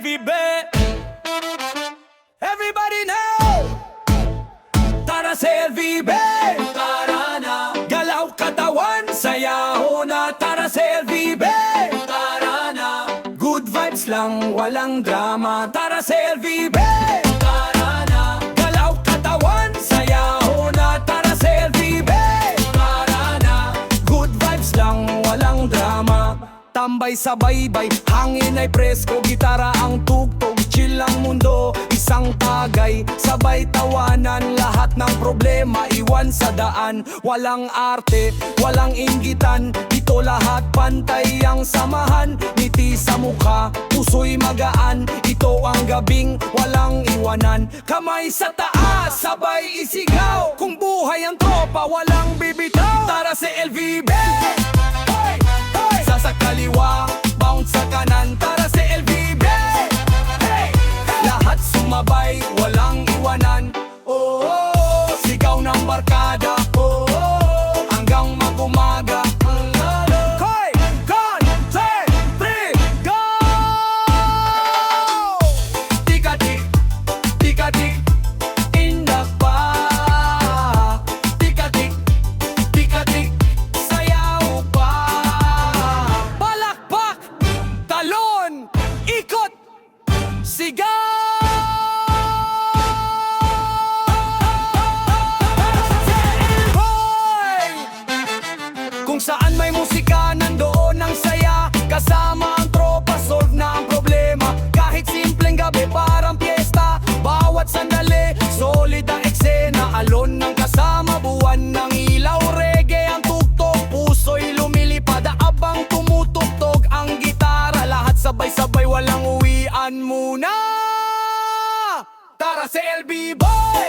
LVB. Everybody now, tara sa LVB. Tara na, galaw katawan, sayaw na. Tara sa LVB. Tara na, good vibes lang, walang drama. Tara sa LVB. Tara na, galaw katawan, sayaw na. Tara sa LVB. Tara na, good vibes lang, walang drama. Tambay sa baybay, hangin ay presko, gitara ang tugtog, chill ang mundo, isang tagay, sabay tawanan, lahat ng problema iwan sa daan. Walang arte, walang inggitan, dito lahat pantay ang samahan. Ngiti sa mukha, puso'y magaan, ito ang gabing walang iwanan. Kamay sa taas, sabay isigaw, kung buhay ang tropa, walang bibitaw. Tara sa LVB. Sa kaliwa, bounce sa kanan, tara sa LVB. Hey! Lahat sumabay, walang iwanan. Oh, oh, sigaw ng barkada. Oh, oh, hanggang mag-umaga. Koy, gun, 10, 3, go! Tikatik, tikatik, indak pa. Tikatik, tikatik, sayaw pa. Talon, ikot, sigaw! Hoy! Kung saan may musika, nandoon ang saya. Kasama ang tropa, solve na ang problema. Kahit simpleng gabi, parang piyesta. Bawat sandali, solid ang eksena. Alon ng kasama, buwan ng ilaw. Reggae ang tugtog, puso'y lumilipad. Abang tumutugtog ang gitara. Lahat sabay-sabay, walang uwian muna. Tara sa LB Boy!